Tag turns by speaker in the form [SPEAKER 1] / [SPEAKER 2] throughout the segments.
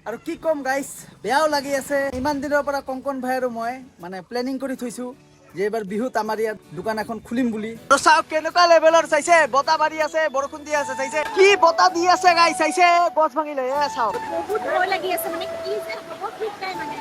[SPEAKER 1] আৰু কি কম গাইছ, বেয়াও লাগি আছে। ইমান দিনৰ পৰা কংকন ভাই আৰু মই মানে প্লেনিং কৰি থৈছো যে এইবাৰ বিহুত আমাৰ ইয়াত দোকান এখন খুলিম বুলি। তো চাওক কেনেকুৱা লেভেলৰ চাইছে, বতাহ মাৰি আছে, বৰষুণ দি আছে, চাইছে কি বতাহ দি আছে গাইছ, চাইছে গছ ভাঙিলে চাওক।
[SPEAKER 2] বহুত ভয় লাগি আছে, মানে কি যে হ'ব ঠিক নাই মানে।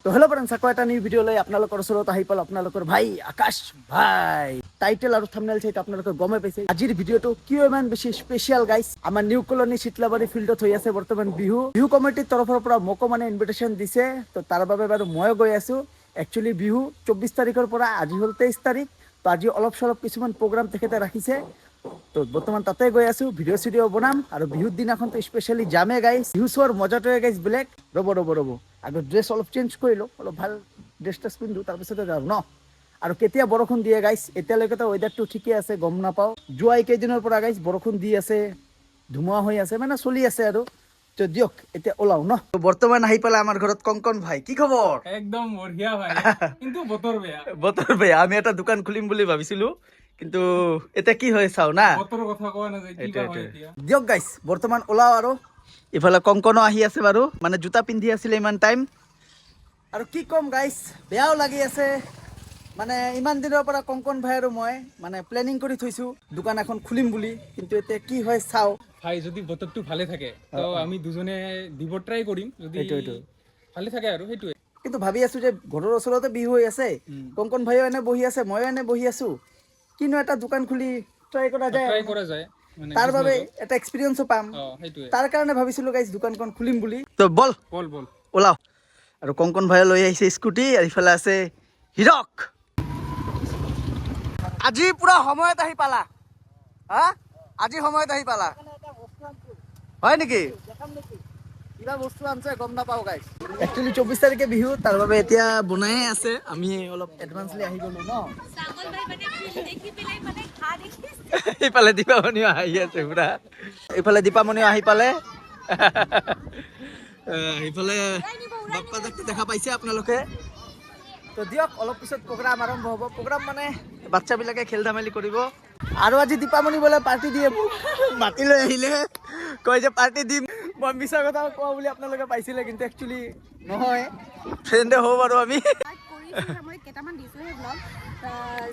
[SPEAKER 1] তো হেল্ল' ফ্ৰেণ্ডছ, আকৌ এটা নিউ ভিডিঅ' লৈ আপোনালোকৰ ওচৰত আহি পালো আপোনালোকৰ ভাই আকাশ ভাই। টাইটেল আৰু থাম্বনেইল চাই আপোনালোকে গমে পাইছে আজিৰ ভিডিঅ'টো কিয় ইমান বেছি স্পেচিয়েল গাইছ। আমাৰ নিউ কলনী চিতলাবাৰী ফিল্ডত হৈ আছে বৰ্তমান বিহু কমিটিৰ তৰফৰ পৰা মোকো মানে ইনভিটেশ্যন দিছে। তো তাৰ বাবে বাৰু ময়ো গৈ আছো। একচুৱেলি বিহু 24 তাৰিখৰ পৰা, আজি হ'ল 23 তাৰিখ। তো আজি অলপ চলপ কিছুমান প্ৰগ্ৰাম তেখেতে ৰাখিছে। তো বৰ্তমান তাতে গৈ আছো, ভিডিঅ' চিডিঅ' বনাম আৰু বিহুৰ দিনাখনতো স্পেচিয়েলি যামে গাইছ। বিহু চোৱাৰ মজাটোৱে গাইছ বেলেগ। ৰ'ব আগত ড্ৰেছ অলপ চেঞ্জ কৰি লওঁ, অলপ ভাল ড্ৰেছ ট্ৰেছ পিন্ধো, তাৰপিছতে যাওঁ ন। আৰু কেতিয়া বৰষুণ দিয়ে গাইছ, এতিয়ালৈকেতো ৱেডাৰটো ঠিকে আছে, গম নাপাওঁ। যোৱা কেইদিনৰ পৰা গাইছ বৰষুণ দি আছে, ধুমুহা হৈ আছে, মানে চলি আছে আৰু। তো দিয়ক এতিয়া ওলাও ন। বৰ্তমান আহি পালে আমাৰ ঘৰত কংকন ভাই। কি খবৰ?
[SPEAKER 3] একদম বঢ়িয়া ভাই, কিন্তু বতৰ বেয়া।
[SPEAKER 1] বতৰ বেয়া। আমি এটা দোকান খুলিম বুলি ভাবিছিলো, কিন্তু এতিয়া কি হয় চাও না।
[SPEAKER 3] বতৰৰ কথা কোৱা নাযায়, কি বা হয় এতিয়া।
[SPEAKER 1] দিয়ক গাইছ বৰ্তমান ওলাও আৰু। ইফালে কংকনো আহি আছে বাৰু, মানে জোতা পিন্ধি আছিলে ইমান টাইম। আৰু কি কম গাইছ, বেয়াও লাগি আছে। মানে ইমান দিনৰ পৰা কংকন ভাই আৰু মই মানে প্লেনিং কৰি থৈছো দোকান এখন খুলিম বুলি, কিন্তু এতিয়া কি হয় চাও।
[SPEAKER 3] ভাই যদি বতৰটো ভালে থাকে তো আমি দুজনে দিব ট্ৰাই কৰিম, যদি ভালে থাকে আৰু সেইটোৱে।
[SPEAKER 1] কিন্তু ভাবি আছো যে ঘৰৰ ওচৰতে বিহু হৈ আছে, কংকন ভাইও এনে বহি আছে, ময়ো এনে বহি আছো, কিনো এটা দোকান খুলি ট্ৰাই কৰা যায়।
[SPEAKER 3] মানে
[SPEAKER 1] তাৰ বাবে
[SPEAKER 3] business-ত।
[SPEAKER 1] এটা এক্সপিৰিয়েন্সো পাম।
[SPEAKER 3] সেইটোৱে।
[SPEAKER 1] তাৰ কাৰণে ভাবিছিলো গাইছ দোকানখন খুলিম বুলি। তো বল
[SPEAKER 3] বল
[SPEAKER 1] ওলাও। আৰু কংকন ভাই লৈ আহিছে স্কুটি, আৰু ইফালে আছে হিৰক। আজি পুৰা সময়ত আহি পালা। হা আজি সময়ত আহি পালা হয় নেকি? কিবা বস্তু আনছে গম নাপাও গাইছ। একচুৱেলি 24 তাৰিখে বিহু, তাৰ বাবে এতিয়া বনায়ে আছে। আমি অলপ এডভান্সলি আহি গলো ন।
[SPEAKER 2] চাগল ভাই মানে ফুল দেখি পেলাই মানে ঘা দেখিছে।
[SPEAKER 1] এইফালে দীপামণিও আহি আছে পুৰা। এইফালে দীপামণিও আহি পালে। এইফালে বাপ্পা দাকটো দেখা পাইছে আপোনালোকে। তো দিয়ক অলপ পিছত প্ৰগ্ৰাম আৰম্ভ হ'ব। প্ৰগ্ৰাম মানে বাচ্চাবিলাকে খেল ধেমালি কৰিব। আৰু আজি দীপামণি বোলে পাৰ্টি দিয়ে, মোক মাতি লৈ আহিলে, কয় যে পাৰ্টি দিম। মই মিছা কথা কোৱা বুলি আপোনালোকে পাইছিলে, কিন্তু একচুৱেলি নহয়, ফ্ৰেণ্ডে হ'ব বাৰু আমি।
[SPEAKER 2] কৰিছোহে, মই কেইটামান দিছোহে ব্লগ।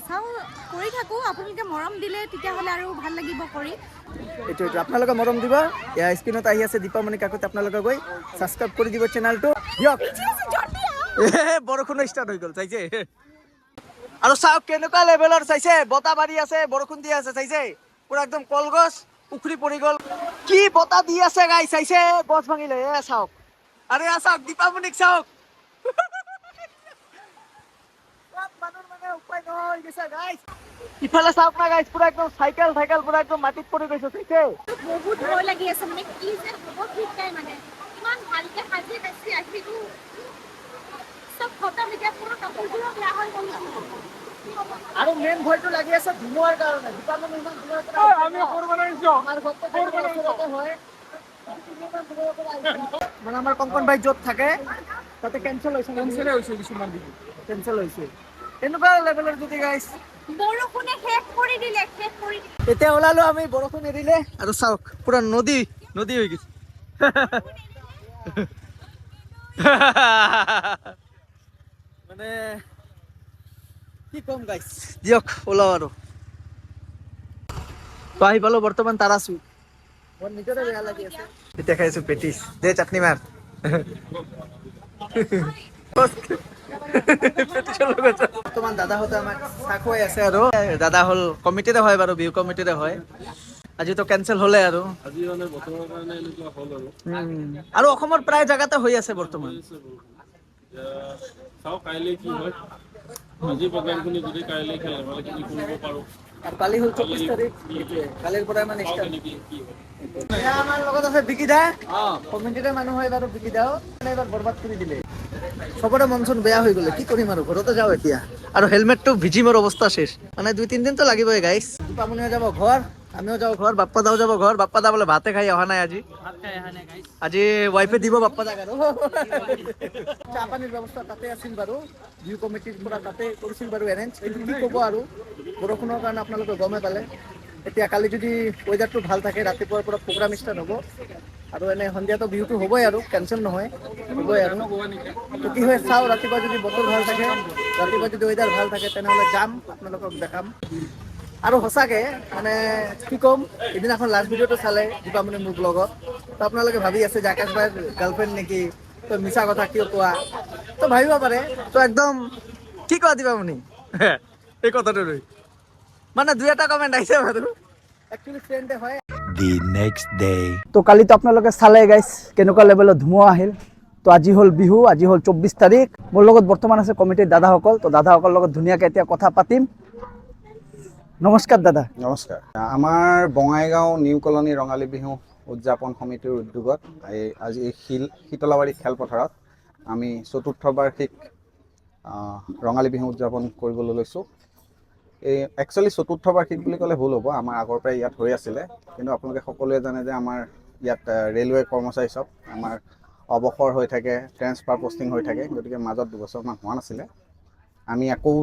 [SPEAKER 2] চাওঁ কৰি থাকোঁ, আপোনালোকে মৰম দিলে তেতিয়াহ'লে আৰু ভাল লাগিব কৰি।
[SPEAKER 1] এইটো আপোনালোকে মৰম দিব। এয়া স্ক্ৰীণত আহি আছে দীপামণি কাকত, আপোনালোকে গৈ ছাবস্ক্ৰাইব কৰি দিব চেনেলটো। দিয়ক বৰষুণ ষ্টাৰ্ট হৈ গ'ল, চাইছে। আৰু চাওক কেনেকুৱা লেভেলৰ চাইছে, বতাহ মাৰি আছে, বৰষুণ দি আছে, চাইছে পুৰা একদম কলগছ উখৰি পৰি গ'ল। কি বতাহ দি আছে গাইছ, চাইছে গছ ভাঙিলে চাওক। আৰু এয়া চাওক দীপামণিক চাওক। ইফালে চাওক না গাইছ, পুৰা একদম চাইকেল পুৰা একদম মাটিত পৰি গৈছে, চাইছে।
[SPEAKER 2] বহুত ভয় লাগি আছে, মানে কি যে হ'ব ঠিক নাই মানে। ইমান ভালকে সাজি কাচি আহিলো, চব খতম, এতিয়া পুরো কাপোৰবোৰো বেয়া হৈ গ'ল।
[SPEAKER 1] আৰু মেইন ভয়টো লাগি আছে ধুমুহাৰ কাৰণে। দীপামণি ইমান দূৰৰ পৰা
[SPEAKER 3] আমি কৰিব নোৱাৰিছো।
[SPEAKER 1] আমাৰ ঘৰতে হয়। মানে আমাৰ কংকন ভাই য'ত থাকে তাতে কেঞ্চেল হৈছে
[SPEAKER 3] কিছুমান বিহু।
[SPEAKER 1] কেঞ্চেল হৈছে। এনেকুৱা লেভেলৰ যদি গাইছ।
[SPEAKER 2] বৰষুণে শেষ কৰি দিলে।
[SPEAKER 1] এতিয়া ওলালো আমি, বৰষুণ এৰিলে আৰু চাওক পুৰা নদী হৈ গৈছে। মানে কি কম গাইছ, দিয়ক ওলাও আৰু। তো আহি পালো বৰ্তমান তাৰাচুৰ। মোৰ নিজৰে বেয়া লাগি আছে। এতিয়া খাইছো পেটিছ, দে চাটনি মাৰ। বৰ্তমান দাদাহঁতে আমাক চাহ খুৱাই আছে আৰু। দাদা হ'ল কমিটিৰে হয় বাৰু, বিহু কমিটিৰে হয়। আজিতো কেঞ্চেল হ'লে আৰু।
[SPEAKER 3] আজি মানে বতৰৰ কাৰণে এনেকুৱা হ'ল আৰু।
[SPEAKER 1] আৰু অসমৰ প্ৰায় জেগাতে হৈ আছে বৰ্তমান।
[SPEAKER 3] চাও কাইলৈ কি হয়। আজি প্ৰগ্ৰামখিনি যদি কাইলৈ খেল ধেমালিখিনি কৰিব পাৰো।
[SPEAKER 1] আৰু কালি হ'ল 24 তাৰিখ, কালিৰ পৰা মানে
[SPEAKER 3] চাও
[SPEAKER 1] ষ্টাৰ্ট।
[SPEAKER 3] কেনেকে কি হয়।
[SPEAKER 1] আমাৰ লগত আছে বিকি দা, কমিটিৰে মানুহ হয় বাৰু বিকি দাও। মানে এবাৰ বৰবাদ কৰি দিলে। সবৰে মন চন বেয়া হৈ গ'লে কি কৰিম আৰু ঘৰতে যাওঁ এতিয়া আৰু হেলমেটটো ভিজি মোৰ অৱস্থা শেষ মানে 2-3 দিনতো লাগিবই গাইছ দীপামণিও যাব ঘৰ আমিও যাওঁ ঘৰ বাপ্পা দাও যাব ঘৰ বাপ্পা দা বোলে ভাতে খাই অহা নাই আজি ৱাইফে দিব বাপ্পা দাক আৰু চাহ পানীৰ ব্যৱস্থা তাতে আছিল বাৰু ভিউ কমিটিৰ পৰা তাতে কৰিছিল বাৰু এৰেঞ্জ এইটো কি ক'ব আৰু বৰষুণৰ কাৰণে আপোনালোকে গমে পালে এতিয়া কালি যদি ৱেডাৰটো ভাল থাকে ৰাতিপুৱাৰ পৰা প্ৰগ্ৰাম ষ্টাৰ্ট হ'ব আৰু এনে সন্ধিয়াতো বিহুটো হ'বই আৰু কেনচেল নহয় হ'বই আৰু তো কি হয় চাওঁ ৰাতিপুৱা যদি বতৰ ভাল থাকে ৰাতিপুৱা যদি ৱেডাৰ ভাল থাকে তেনেহ'লে যাম আপোনালোকক দেখাম আৰু সঁচাকে মানে কি ক'ম এদিনাখন লাষ্ট ভিডিঅ'টো চালে দীপামণি মোৰ ব্লগত তো আপোনালোকে ভাবি আছে যে আকাশ ভাইৰ গাৰ্লফ্ৰেণ্ড নেকি তো মিছা কথা কিয় কোৱা তো ভাবিব পাৰে তো একদম কি কোৱা দীপামণি এই কথাটো লৈ মানে 2-এটা কমেণ্ট আহিছে বাৰু একচুৱেলি ফ্ৰেণ্ডে হয়
[SPEAKER 4] The next day.
[SPEAKER 1] তো কালিতো আপোনালোকে চালে গাইছ কেনেকুৱা লেভেলত ধুমুহা আহিল তো আজি হ'ল বিহু আজি হ'ল 24 তাৰিখ মোৰ লগত বৰ্তমান আছে কমিটিৰ দাদাসকল তো দাদাসকলৰ লগত ধুনীয়াকৈ এতিয়া কথা পাতিম নমস্কাৰ দাদা
[SPEAKER 5] নমস্কাৰ আমাৰ বঙাইগাঁও নিউ কলনী ৰঙালী বিহু উদযাপন সমিতিৰ উদ্যোগত আজি শীতলাবাৰী খেলপথাৰত আমি চতুৰ্থ বাৰ্ষিক ৰঙালী বিহু উদযাপন কৰিবলৈ লৈছোঁ এই একচুৱেলি চতুৰ্থ বাৰ্ষিক বুলি ক'লে ভুল হ'ব আমাৰ আগৰ পৰাই ইয়াত হৈ আছিলে কিন্তু আপোনালোকে সকলোৱে জানে যে আমাৰ ইয়াত ৰেলৱে কৰ্মচাৰী চব আমাৰ অৱসৰ হৈ থাকে ট্ৰেন্সফাৰ পষ্টিং হৈ থাকে গতিকে মাজত 2 বছৰমান হোৱা নাছিলে আমি আকৌ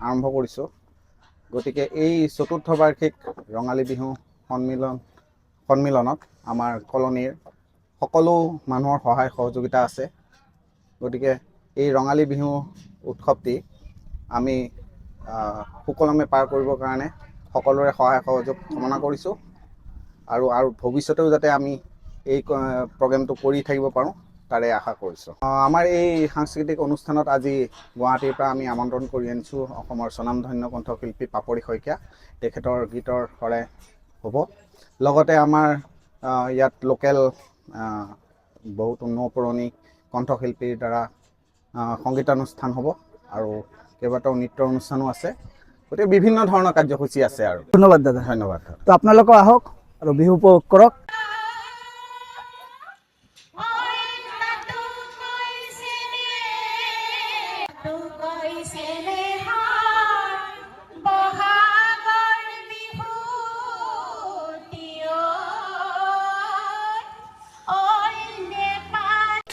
[SPEAKER 5] আৰম্ভ কৰিছোঁ গতিকে এই চতুৰ্থ বাৰ্ষিক ৰঙালী বিহু সন্মিলনত আমাৰ কলনীৰ সকলো মানুহৰ সহায় সহযোগিতা আছে গতিকে এই ৰঙালী বিহু উৎসৱটি আমি সুকলমে পাৰ কৰিবৰ কাৰণে সকলোৰে সহায় সহযোগ কামনা কৰিছোঁ আৰু ভৱিষ্যতেও যাতে আমি এই প্ৰগ্ৰেমটো কৰি থাকিব পাৰোঁ তাৰে আশা কৰিছোঁ আমাৰ এই সাংস্কৃতিক অনুষ্ঠানত আজি গুৱাহাটীৰ পৰা আমি আমন্ত্ৰণ কৰি আনিছোঁ অসমৰ স্বনামধন্য কণ্ঠশিল্পী পাপৰি শইকীয়া তেখেতৰ গীতৰ শৰাই হ'ব লগতে আমাৰ ইয়াত লোকেল বহুতো নপুৰণি কণ্ঠশিল্পীৰ দ্বাৰা সংগীতানুষ্ঠান হ'ব আৰু কেইবাটাও নৃত্য অনুষ্ঠানো আছে গতিকে বিভিন্ন ধৰণৰ কাৰ্যসূচী আছে আৰু
[SPEAKER 1] ধন্যবাদ দাদা
[SPEAKER 5] ধন্যবাদ
[SPEAKER 1] তো আপোনালোকো আহক আৰু বিহু উপভোগ কৰক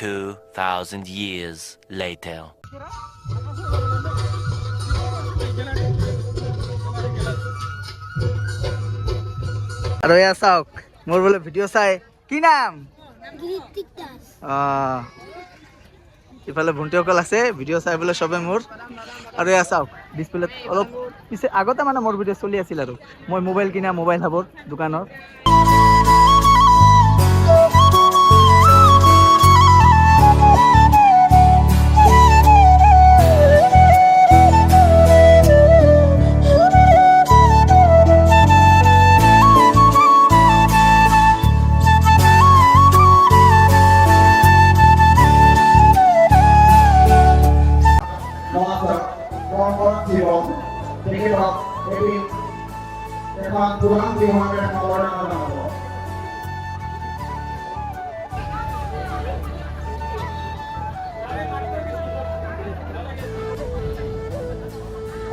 [SPEAKER 4] $2,000 years later.
[SPEAKER 1] আৰু এয়া চাওক মোৰ বোলে ভিডিঅ' চাই কি নাম ইফালে ভণ্টিসকল আছে ভিডিঅ' চাই বোলে চবে মোৰ আৰু এয়া চাওক ডিছপ্লেত অলপ পিছে আগতে মানে মোৰ ভিডিঅ' চলি আছিল আৰু মই মোবাইল কিনা মোবাইল হাবৰ দোকানৰ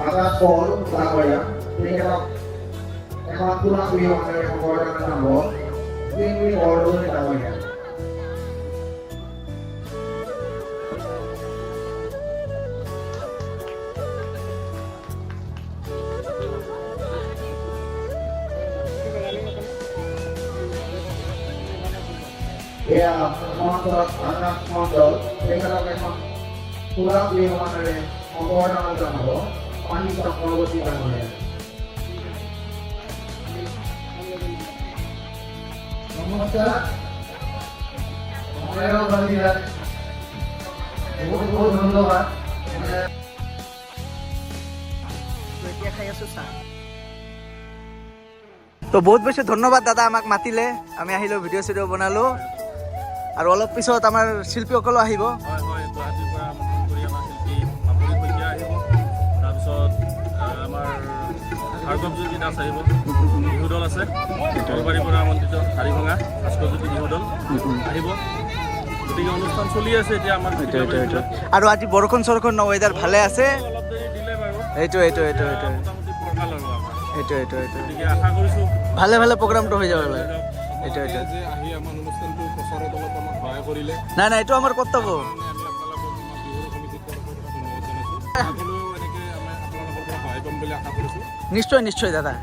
[SPEAKER 6] atas pol Surabaya ini emang pulang bilang dari pengorbanan Tambor ini pol Surabaya ya motor anak motor ini memang pulang bilang dari pengorbanan Tambor पानी का पर्वती बना है नमस्कार हमारे बंधुरा बहुत बहुत धन्यवाद
[SPEAKER 1] তো বহুত বেছি ধন্যবাদ দাদা আমাক মাতিলে আমি আহিলো ভিডিঅ' চিডিঅ' বনালো আৰু অলপ পিছত আমাৰ শিল্পীসকলো আহিব
[SPEAKER 7] ভাৰ্গৱজ্যোতি দাস আহিব বিহু দল আছে নলবাৰীৰ পৰা আমন্ত্ৰিত হাৰিভঙা ভাস্কৰজ্যোতি বিহু দল আহিব গতিকে অনুষ্ঠান চলি আছে এতিয়া আমাৰ
[SPEAKER 1] আৰু আজি বৰষুণ চৰষুণ ন ৱেডাৰ ভালে আছে
[SPEAKER 7] অলপ দেৰি দিলে বাৰু
[SPEAKER 1] এইটো
[SPEAKER 7] মোটামুটি ফৰকাল আৰু আমাৰ গতিকে আশা কৰিছোঁ
[SPEAKER 1] ভালে ভালে প্ৰগ্ৰামটো হৈ যাব লাগে এইটো
[SPEAKER 7] যে আহি আমাৰ অনুষ্ঠানটো প্ৰচাৰত অলপ আমাক সহায় কৰিলে
[SPEAKER 1] নাই নাই এইটো আমাৰ কৰ্তব্য
[SPEAKER 7] আমি আপোনালোকক আমাৰ বিহুৰ সমিতিৰ তৰফৰ পৰা ধন্যবাদ জনাইছোঁ আগলৈও এনেকৈ আমি আপোনালোকৰ পৰা সহায় পাম বুলি আশা কৰিছোঁ
[SPEAKER 1] নিশ্চয় নিশ্চয় দাদা